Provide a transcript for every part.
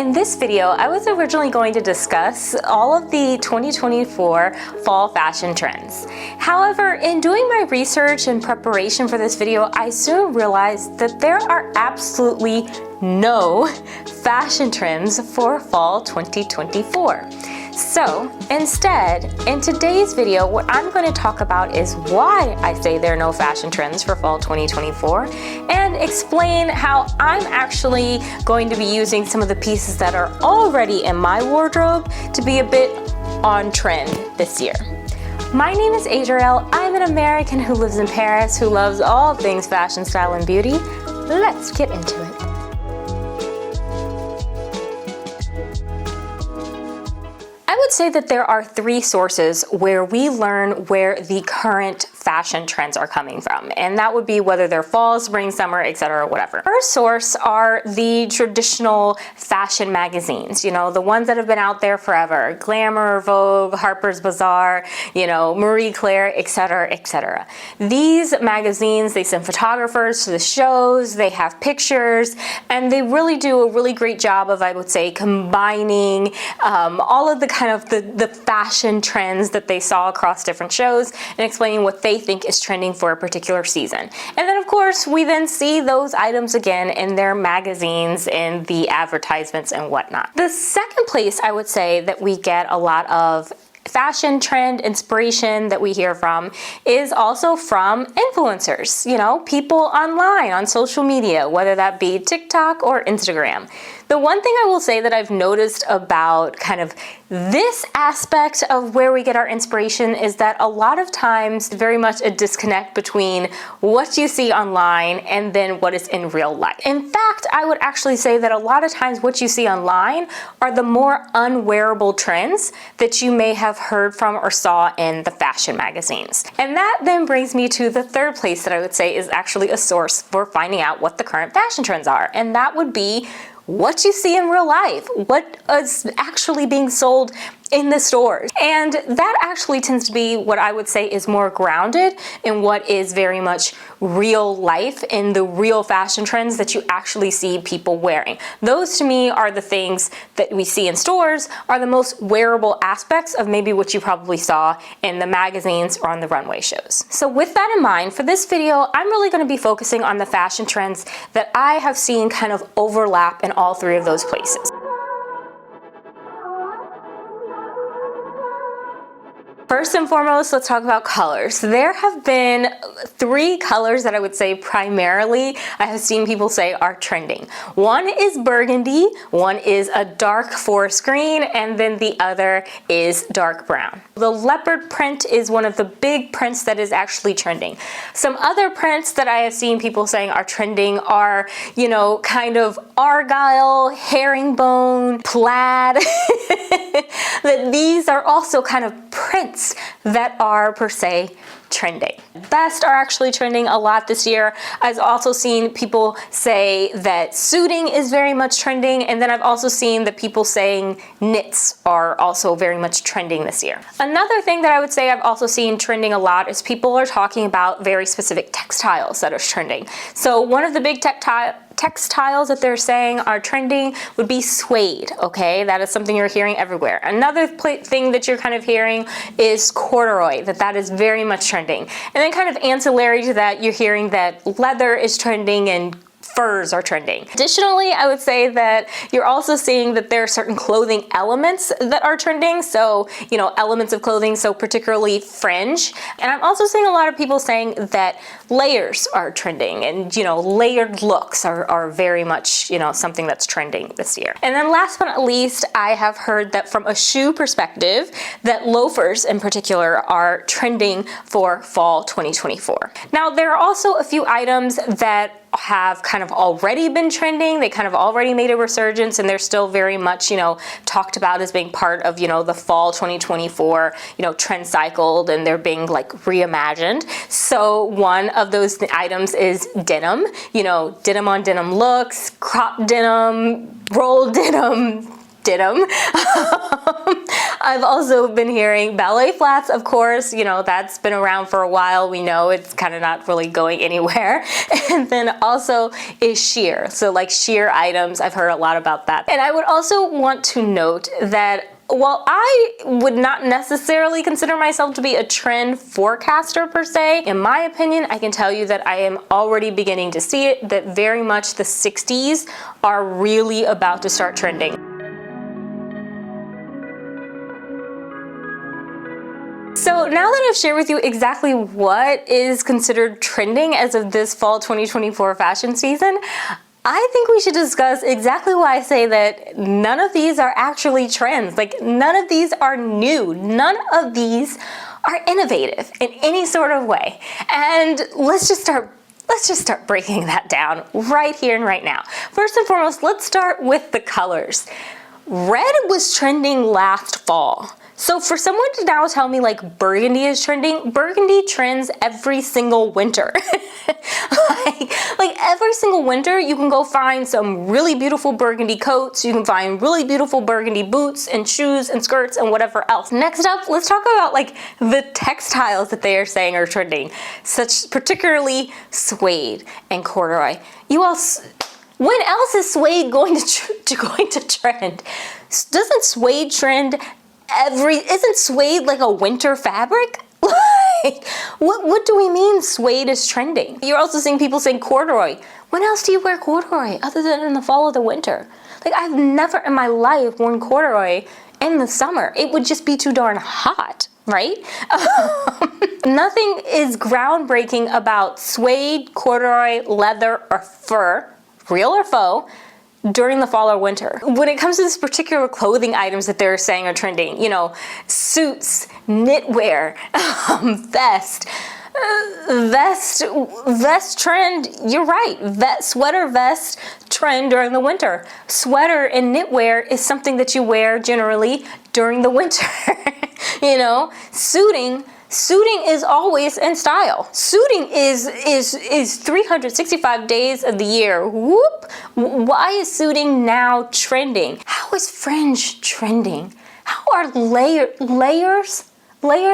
In this video, I was originally going to discuss all of the 2024 fall fashion trends. However, in doing my research and preparation for this video, I soon realized that there are absolutely no fashion trends for fall 2024. So instead, in today's video, what I'm going to talk about is why I say there are no fashion trends for fall 2024 and explain how I'm actually going to be using some of the pieces that are already in my wardrobe to be a bit on trend this year. My name is Adriel. I'm an American who lives in Paris, who loves all things fashion, style, and beauty. Let's get into it. I would say that there are three sources where we learn where the current fashion trends are coming from, and that would be whether they're fall, spring, summer, etc., whatever. First source are the traditional fashion magazines, you know, the ones that have been out there forever: Glamour, Vogue, Harper's Bazaar, you know, Marie Claire, etc., etc. These magazines, they send photographers to the shows, they have pictures, and they really do a really great job of, I would say, combining all of the kind of the fashion trends that they saw across different shows and explaining what they think is trending for a particular season. And then of course we then see those items again in their magazines, in the advertisements and whatnot. The second place I would say that we get a lot of fashion trend inspiration that we hear from is also from influencers, you know, people online on social media, whether that be TikTok or Instagram. The one thing I will say that I've noticed about kind of this aspect of where we get our inspiration is that a lot of times very much a disconnect between what you see online and then what is in real life. In fact, I would actually say that a lot of times what you see online are the more unwearable trends that you may have heard from or saw in the fashion magazines. And that then brings me to the third place that I would say is actually a source for finding out what the current fashion trends are, and that would be what you see in real life, what is actually being sold in the stores. And that actually tends to be what I would say is more grounded in what is very much real life, in the real fashion trends that you actually see people wearing. Those to me are the things that we see in stores, are the most wearable aspects of maybe what you probably saw in the magazines or on the runway shows. So with that in mind, for this video, I'm really going to be focusing on the fashion trends that I have seen kind of overlap in all three of those places. First and foremost, let's talk about colors. There have been three colors that I would say primarily I have seen people say are trending. One is burgundy, one is a dark forest green, and then the other is dark brown. The leopard print is one of the big prints that is actually trending. Some other prints that I have seen people saying are trending are, you know, kind of argyle, herringbone, plaid. That these are also kind of prints that are per se trending. Vests are actually trending a lot this year. I've also seen people say that suiting is very much trending, and then I've also seen that people saying knits are also very much trending this year. Another thing that I would say I've also seen trending a lot is people are talking about very specific textiles that are trending. So one of the big textiles that they're saying are trending would be suede, okay? That is something you're hearing everywhere. Another thing that you're kind of hearing is corduroy, that is very much trending. And then kind of ancillary to that, you're hearing that leather is trending and furs are trending. Additionally, I would say that you're also seeing that there are certain clothing elements that are trending. So, you know, elements of clothing, so particularly fringe. And I'm also seeing a lot of people saying that layers are trending, and, you know, layered looks are very much, you know, something that's trending this year. And then last but not least, I have heard that from a shoe perspective, that loafers in particular are trending for fall 2024. Now, there are also a few items that have kind of already been trending. They kind of already made a resurgence, and they're still very much, you know, talked about as being part of, you know, the fall 2024, you know, trend cycled, and they're being like reimagined. So one of those items is denim, you know, denim on denim looks, crop denim, roll denim, I've also been hearing ballet flats, of course, you know, that's been around for a while. We know it's kind of not really going anywhere. And then also is sheer. So like sheer items, I've heard a lot about that. And I would also want to note that while I would not necessarily consider myself to be a trend forecaster per se, in my opinion, I can tell you that I am already beginning to see it, that very much the 60s are really about to start trending. So now that I've shared with you exactly what is considered trending as of this fall 2024 fashion season, I think we should discuss exactly why I say that none of these are actually trends. Like, none of these are new. None of these are innovative in any sort of way. And let's just start breaking that down right here and right now. First and foremost, let's start with the colors. Red was trending last fall. So for someone to now tell me like burgundy is trending, burgundy trends every single winter. like every single winter, you can go find some really beautiful burgundy coats, you can find really beautiful burgundy boots and shoes and skirts and whatever else. Next up, let's talk about like the textiles that they are saying are trending, such particularly suede and corduroy. When else is suede going to trend? Doesn't suede trend isn't suede like a winter fabric? Like, what do we mean suede is trending? You're also seeing people saying corduroy. When else do you wear corduroy other than in the fall or the winter? Like, I've never in my life worn corduroy in the summer. It would just be too darn hot, right? Nothing is groundbreaking about suede, corduroy, leather, or fur, real or faux, during the fall or winter. When it comes to this particular clothing items that they're saying are trending, you know, suits, knitwear, vest trend, you're right, sweater vest trend during the winter. Sweater and knitwear is something that you wear generally during the winter. You know, suiting is always in style. Suiting is 365 days of the year. Whoop! Why is suiting now trending? How is fringe trending? How are layers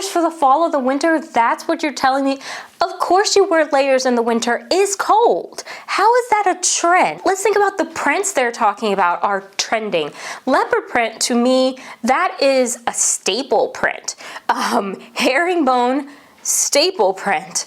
for the fall or the winter? That's what you're telling me? Of course you wear layers in the winter. It's cold. How is that a trend? Let's think about the prints they're talking about are trending. Leopard print, to me, that is a staple print. Herringbone, staple print.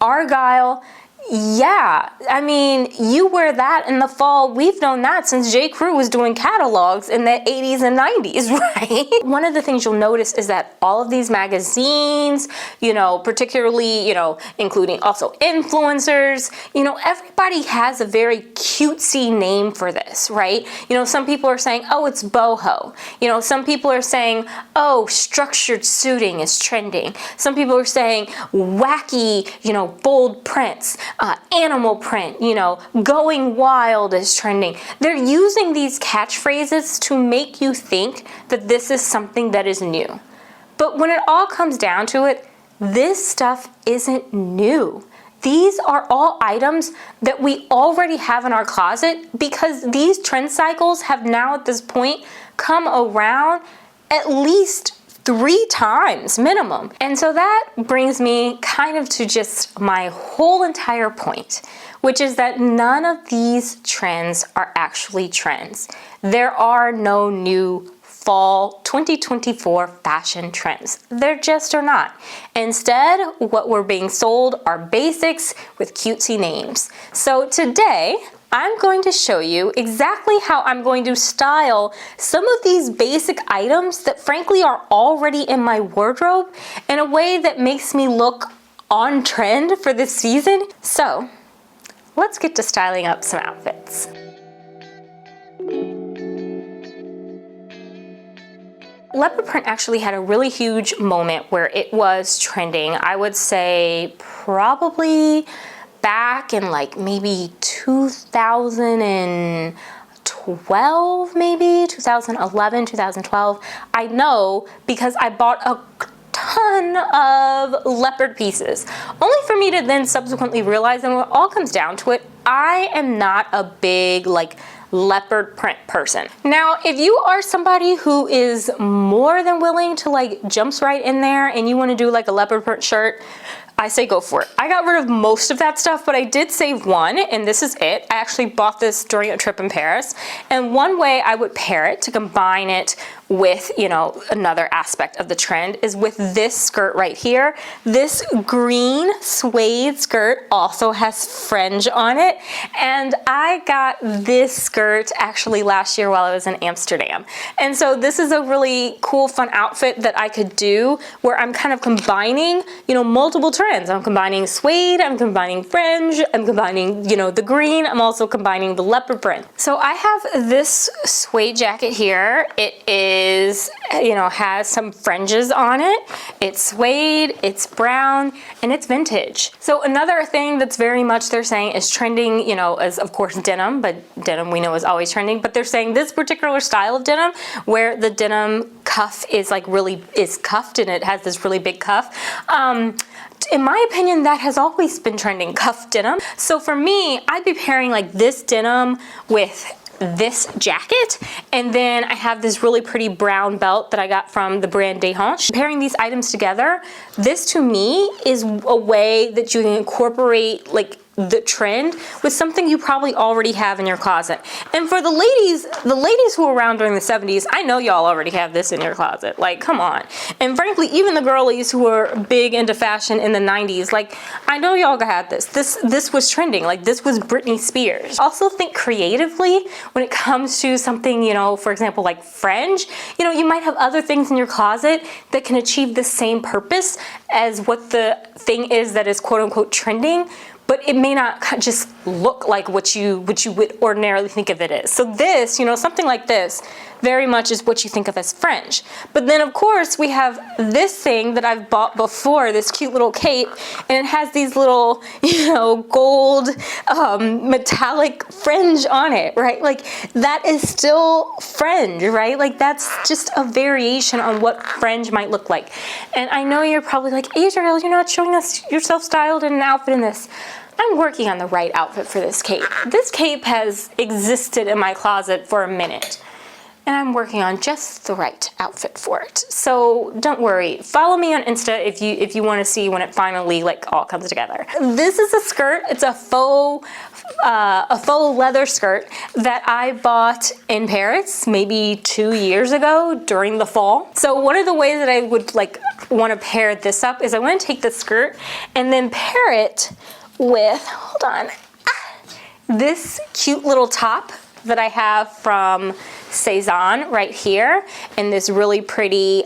Argyle, yeah, I mean, you wear that in the fall. We've known that since J. Crew was doing catalogs in the 80s and 90s, right? One of the things you'll notice is that all of these magazines, you know, particularly, you know, including also influencers, you know, everybody has a very cutesy name for this, right? You know, some people are saying, oh, it's boho. You know, some people are saying, oh, structured suiting is trending. Some people are saying wacky, you know, bold prints. Animal print, you know, going wild is trending. They're using these catchphrases to make you think that this is something that is new. But when it all comes down to it, this stuff isn't new. These are all items that we already have in our closet because these trend cycles have now at this point come around at least 3 times minimum. And so that brings me kind of to just my whole entire point, which is that none of these trends are actually trends. There are no new fall 2024 fashion trends. There just are not. Instead, what we're being sold are basics with cutesy names. So today, I'm going to show you exactly how I'm going to style some of these basic items that frankly are already in my wardrobe in a way that makes me look on trend for this season. So let's get to styling up some outfits. Leopard print actually had a really huge moment where it was trending. I would say probably back in like maybe 2012, maybe 2011, 2012. I know because I bought a ton of leopard pieces, only for me to then subsequently realize, and when it all comes down to it, I am not a big like leopard print person. Now, if you are somebody who is more than willing to like jumps right in there and you want to do like a leopard print shirt, I say go for it. I got rid of most of that stuff, but I did save one, and this is it. I actually bought this during a trip in Paris, and one way I would pair it to combine it with, you know, another aspect of the trend is with this skirt right here. This green suede skirt also has fringe on it, and I got this skirt actually last year while I was in Amsterdam. And so this is a really cool, fun outfit that I could do where I'm kind of combining, you know, multiple trends. I'm combining suede, I'm combining fringe, I'm combining, you know, the green, I'm also combining the leopard print. So I have this suede jacket here. It is, you know, has some fringes on it. It's suede, it's brown, and it's vintage. So another thing that's very much they're saying is trending, you know, is of course denim, but denim we know is always trending, but they're saying this particular style of denim where the denim cuff is like really, is cuffed and it has this really big cuff. In my opinion, that has always been trending, cuff denim. So for me, I'd be pairing like this denim with this jacket, and then I have this really pretty brown belt that I got from the brand Deshanches. Pairing these items together, this to me is a way that you can incorporate like the trend with something you probably already have in your closet. And for the ladies who were around during the 70s, I know y'all already have this in your closet. Like, come on. And frankly, even the girlies who were big into fashion in the 90s, like, I know y'all had this. This was trending. Like, this was Britney Spears. Also think creatively when it comes to something, you know, for example, like fringe. You know, you might have other things in your closet that can achieve the same purpose as what the thing is that is quote unquote trending, but it may not just look like what you would ordinarily think of it as. So this, you know, something like this very much is what you think of as fringe. But then of course we have this thing that I've bought before, this cute little cape, and it has these little, you know, gold metallic fringe on it, right? Like that is still fringe, right? Like that's just a variation on what fringe might look like. And I know you're probably like, Adriel, you're not showing us yourself styled in an outfit in this. I'm working on the right outfit for this cape. This cape has existed in my closet for a minute, and I'm working on just the right outfit for it. So don't worry. Follow me on Insta if you want to see when it finally like all comes together. This is a skirt. It's a faux leather skirt that I bought in Paris maybe 2 years ago during the fall. So one of the ways that I would like want to pair this up is I want to take the skirt and then pair it with, hold on, this cute little top that I have from Cezanne right here in this really pretty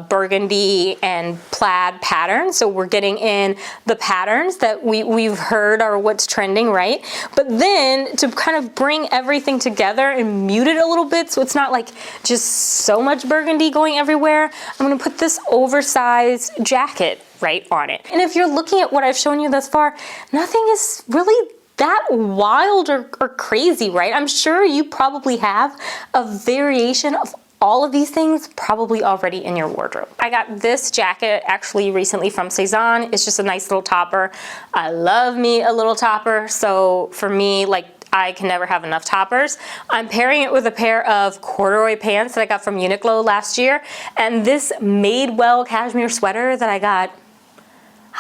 burgundy and plaid pattern. So we're getting in the patterns that we've heard are what's trending, right? But then to kind of bring everything together and mute it a little bit so it's not like just so much burgundy going everywhere, I'm gonna put this oversized jacket right on it. And if you're looking at what I've shown you thus far, nothing is really that wild or crazy, right? I'm sure you probably have a variation of all of these things probably already in your wardrobe. I got this jacket actually recently from Cezanne. It's just a nice little topper. I love me a little topper. So for me, like, I can never have enough toppers. I'm pairing it with a pair of corduroy pants that I got from Uniqlo last year. And this Madewell cashmere sweater that I got,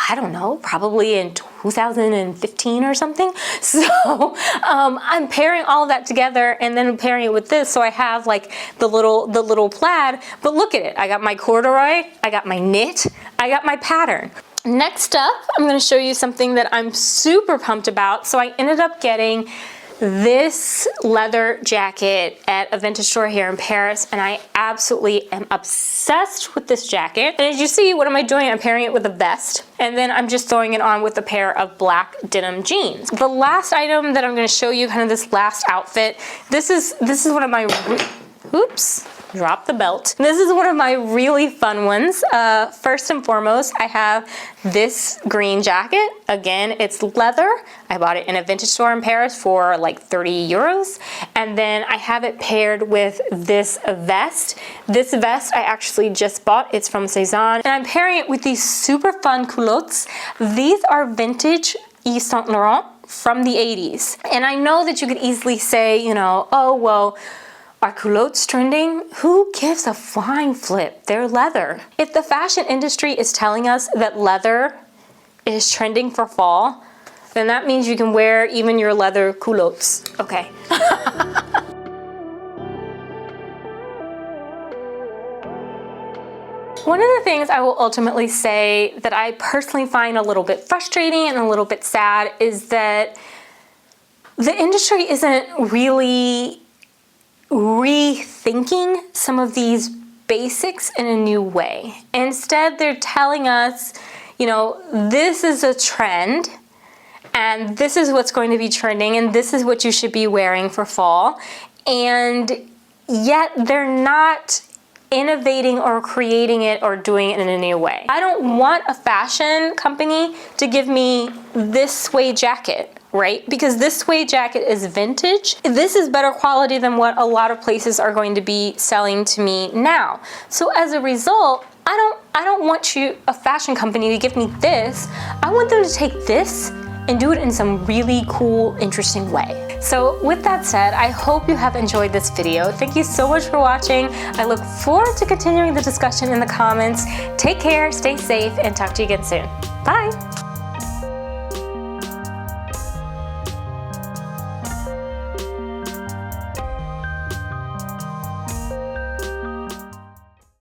I don't know, probably in 2015 or something. So I'm pairing all of that together and then pairing it with this. So I have like the little plaid, but look at it. I got my corduroy, I got my knit, I got my pattern. Next up, I'm gonna show you something that I'm super pumped about. So I ended up getting this leather jacket at a vintage store here in Paris, and I absolutely am obsessed with this jacket. And as you see, what am I doing? I'm pairing it with a vest, and then I'm just throwing it on with a pair of black denim jeans. The last item that I'm going to show you, kind of this last outfit, this is one of my, oops, drop the belt. This is one of my really fun ones. First and foremost, I have this green jacket. Again, it's leather. I bought it in a vintage store in Paris for like 30 euros. And then I have it paired with this vest. This vest I actually just bought. It's from Cezanne. And I'm pairing it with these super fun culottes. These are vintage Yves Saint Laurent from the 80s. And I know that you could easily say, you know, oh, well, are culottes trending? Who gives a flying flip? They're leather. If the fashion industry is telling us that leather is trending for fall, then that means you can wear even your leather culottes. Okay. One of the things I will ultimately say that I personally find a little bit frustrating and a little bit sad is that the industry isn't really rethinking some of these basics in a new way. Instead, they're telling us, you know, this is a trend and this is what's going to be trending and this is what you should be wearing for fall. And yet they're not innovating or creating it or doing it in a new way. I don't want a fashion company to give me this suede jacket, right? Because this suede jacket is vintage. This is better quality than what a lot of places are going to be selling to me now. So as a result, I don't want a fashion company to give me this. I want them to take this and do it in some really cool, interesting way. So with that said, I hope you have enjoyed this video. Thank you so much for watching. I look forward to continuing the discussion in the comments. Take care, stay safe, and talk to you again soon. Bye.